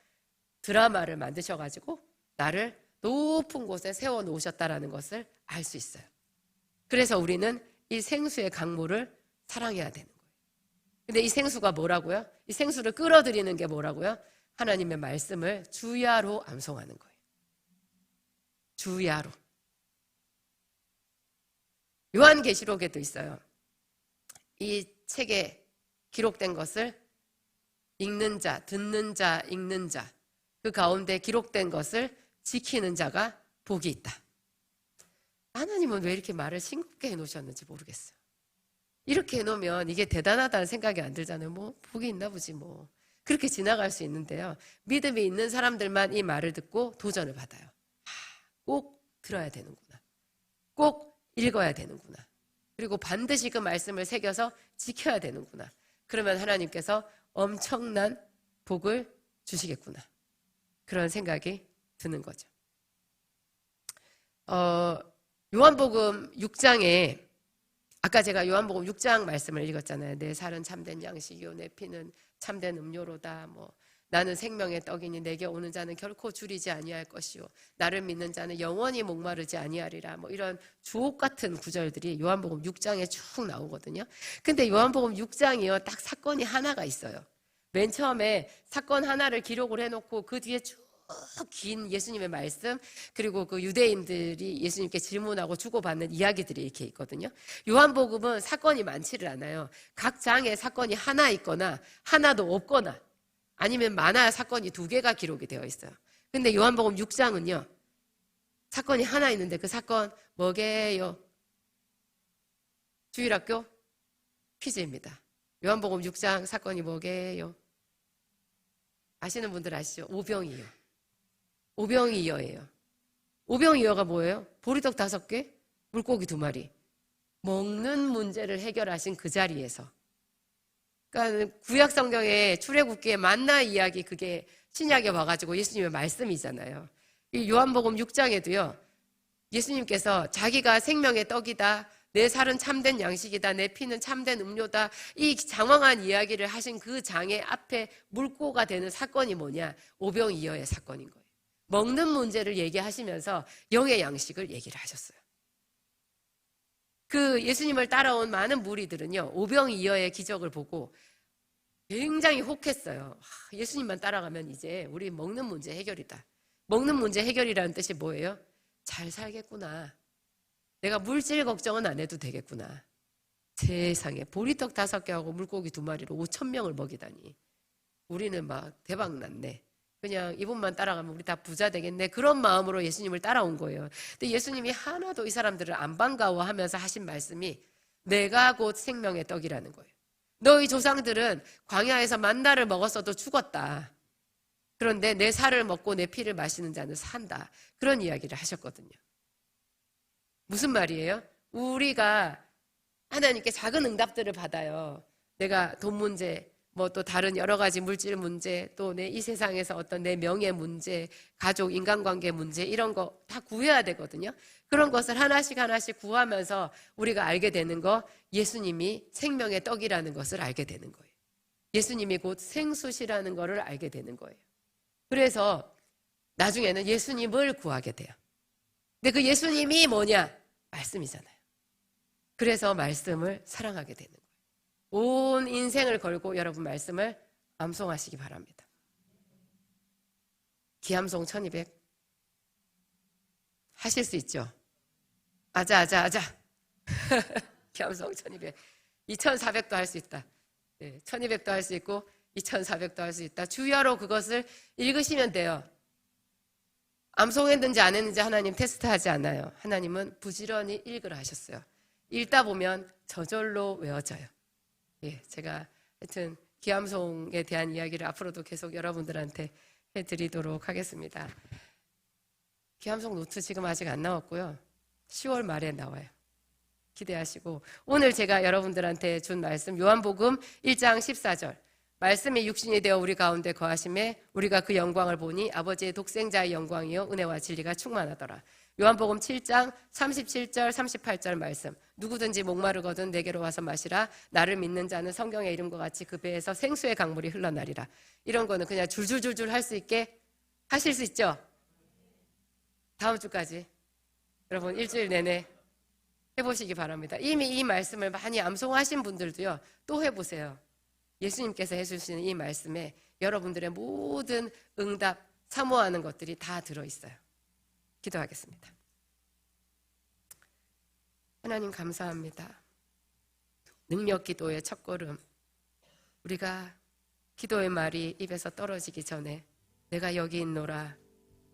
드라마를 만드셔가지고 나를 높은 곳에 세워놓으셨다라는 것을 알 수 있어요. 그래서 우리는 이 생수의 강물을 사랑해야 되는 거예요. 근데 이 생수가 뭐라고요? 이 생수를 끌어들이는 게 뭐라고요? 하나님의 말씀을 주야로 암송하는 거예요. 주야로. 요한계시록에도 있어요. 이 책에 기록된 것을 읽는 자, 듣는 자, 읽는 자, 그 가운데 기록된 것을 지키는 자가 복이 있다. 하나님은 왜 이렇게 말을 싱겁게 해놓으셨는지 모르겠어요. 이렇게 해놓으면 이게 대단하다는 생각이 안 들잖아요. 뭐 복이 있나 보지 뭐. 그렇게 지나갈 수 있는데요. 믿음이 있는 사람들만 이 말을 듣고 도전을 받아요. 꼭 들어야 되는구나. 꼭 읽어야 되는구나. 그리고 반드시 그 말씀을 새겨서 지켜야 되는구나. 그러면 하나님께서 엄청난 복을 주시겠구나. 그런 생각이 드는 거죠. 요한복음 6장에 아까 제가 요한복음 6장 말씀을 읽었잖아요. 내 살은 참된 양식이요 내 피는 참된 음료로다. 나는 생명의 떡이니 내게 오는 자는 결코 줄이지 아니할 것이요 나를 믿는 자는 영원히 목마르지 아니하리라. 이런 주옥 같은 구절들이 요한복음 6장에 쭉 나오거든요. 근데 요한복음 6장이요 딱 사건이 하나가 있어요. 맨 처음에 사건 하나를 기록을 해놓고 그 뒤에 쭉 긴 예수님의 말씀 그리고 그 유대인들이 예수님께 질문하고 주고받는 이야기들이 이렇게 있거든요. 요한복음은 사건이 많지를 않아요. 각 장에 사건이 하나 있거나 하나도 없거나 아니면 많아야 사건이 2개가 기록이 되어 있어요. 근데 요한복음 6장은요 사건이 하나 있는데 그 사건 뭐게요? 주일학교 퀴즈입니다. 요한복음 6장 사건이 뭐게요? 아시는 분들 아시죠? 오병이어. 오병이어예요. 오병이어가 뭐예요? 보리떡 5개, 물고기 2마리. 먹는 문제를 해결하신 그 자리에서. 그러니까 구약 성경에 출애굽기에 만나 이야기 그게 신약에 와가지고 예수님의 말씀이잖아요. 이 요한복음 6장에도요. 예수님께서 자기가 생명의 떡이다. 내 살은 참된 양식이다. 내 피는 참된 음료다. 이 장황한 이야기를 하신 그 장의 앞에 물꼬가 되는 사건이 뭐냐? 오병이어의 사건인 거예요. 먹는 문제를 얘기하시면서 영의 양식을 얘기를 하셨어요. 그 예수님을 따라온 많은 무리들은요. 오병이어의 기적을 보고 굉장히 혹했어요. 예수님만 따라가면 이제 우리 먹는 문제 해결이다. 먹는 문제 해결이라는 뜻이 뭐예요? 잘 살겠구나. 내가 물질 걱정은 안 해도 되겠구나. 세상에 보리떡 5개하고 물고기 2마리로 5,000명을 먹이다니. 우리는 막 대박 났네. 그냥 이분만 따라가면 우리 다 부자 되겠네. 그런 마음으로 예수님을 따라온 거예요. 근데 예수님이 하나도 이 사람들을 안 반가워하면서 하신 말씀이 내가 곧 생명의 떡이라는 거예요. 너희 조상들은 광야에서 만나를 먹었어도 죽었다. 그런데 내 살을 먹고 내 피를 마시는 자는 산다. 그런 이야기를 하셨거든요. 무슨 말이에요? 우리가 하나님께 작은 응답들을 받아요. 내가 돈 문제, 또 다른 여러 가지 물질 문제, 또 내 이 세상에서 어떤 내 명예 문제, 가족, 인간관계 문제 이런 거 다 구해야 되거든요. 그런 것을 하나씩 구하면서 우리가 알게 되는 거 예수님이 생명의 떡이라는 것을 알게 되는 거예요. 예수님이 곧 생수시라는 것을 알게 되는 거예요. 그래서 나중에는 예수님을 구하게 돼요. 근데 그 예수님이 뭐냐? 말씀이잖아요. 그래서 말씀을 사랑하게 되는 거예요. 온 인생을 걸고 여러분 말씀을 암송하시기 바랍니다. 기암송 1200 하실 수 있죠? 아자. 기암송 1200. 2400도 할 수 있다. 1200도 할 수 있고 2400도 할 수 있다. 주야로 그것을 읽으시면 돼요. 암송했는지 안 했는지 하나님 테스트하지 않아요. 하나님은 부지런히 읽으라 하셨어요. 읽다 보면 저절로 외워져요. 제가 하여튼 기암송에 대한 이야기를 앞으로도 계속 여러분들한테 해드리도록 하겠습니다. 기암송 노트 지금 아직 안 나왔고요. 10월 말에 나와요. 기대하시고, 오늘 제가 여러분들한테 준 말씀 요한복음 1장 14절, 말씀이 육신이 되어 우리 가운데 거하심에 우리가 그 영광을 보니 아버지의 독생자의 영광이요 은혜와 진리가 충만하더라. 요한복음 7장 37절 38절 말씀, 누구든지 목마르거든 내게로 와서 마시라. 나를 믿는 자는 성경의 이름과 같이 그 배에서 생수의 강물이 흘러나리라. 이런 거는 그냥 줄줄줄줄 할 수 있게 하실 수 있죠? 다음 주까지 여러분 일주일 내내 해보시기 바랍니다. 이미 이 말씀을 많이 암송하신 분들도요, 또 해보세요. 예수님께서 해주시는 이 말씀에 여러분들의 모든 응답, 사모하는 것들이 다 들어있어요. 기도하겠습니다. 하나님 감사합니다. 능력 기도의 첫걸음, 우리가 기도의 말이 입에서 떨어지기 전에 내가 여기 있노라,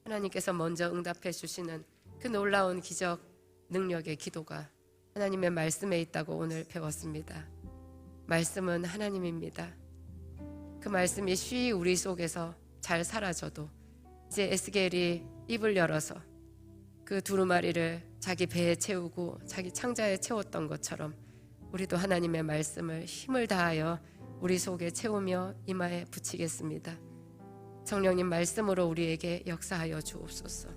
하나님께서 먼저 응답해 주시는 그 놀라운 기적 능력의 기도가 하나님의 말씀에 있다고 오늘 배웠습니다. 말씀은 하나님입니다. 그 말씀이 쉬이 우리 속에서 잘 사라져도 이제 에스겔이 입을 열어서 그 두루마리를 자기 배에 채우고 자기 창자에 채웠던 것처럼 우리도 하나님의 말씀을 힘을 다하여 우리 속에 채우며 이마에 붙이겠습니다. 성령님 말씀으로 우리에게 역사하여 주옵소서.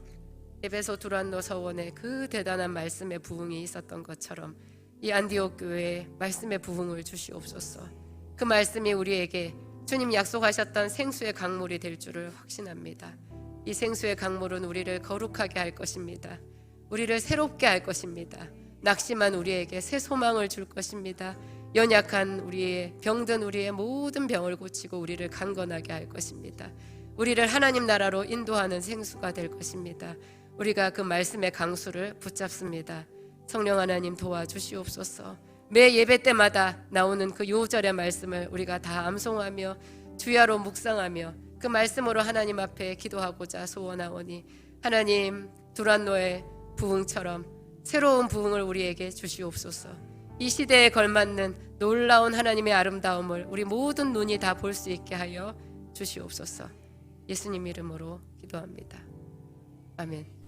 에베소 두란노 서원에 그 대단한 말씀의 부흥이 있었던 것처럼 이 안디옥 교회에 말씀의 부흥을 주시옵소서. 그 말씀이 우리에게 주님 약속하셨던 생수의 강물이 될 줄을 확신합니다. 이 생수의 강물은 우리를 거룩하게 할 것입니다. 우리를 새롭게 할 것입니다. 낙심한 우리에게 새 소망을 줄 것입니다. 연약한 우리의, 병든 우리의 모든 병을 고치고 우리를 강건하게 할 것입니다. 우리를 하나님 나라로 인도하는 생수가 될 것입니다. 우리가 그 말씀의 강수를 붙잡습니다. 성령 하나님 도와주시옵소서. 매 예배 때마다 나오는 그 요절의 말씀을 우리가 다 암송하며 주야로 묵상하며 그 말씀으로 하나님 앞에 기도하고자 소원하오니 하나님 두란노의 부흥처럼 새로운 부흥을 우리에게 주시옵소서. 이 시대에 걸맞는 놀라운 하나님의 아름다움을 우리 모든 눈이 다 볼 수 있게 하여 주시옵소서. 예수님 이름으로 기도합니다. 아멘.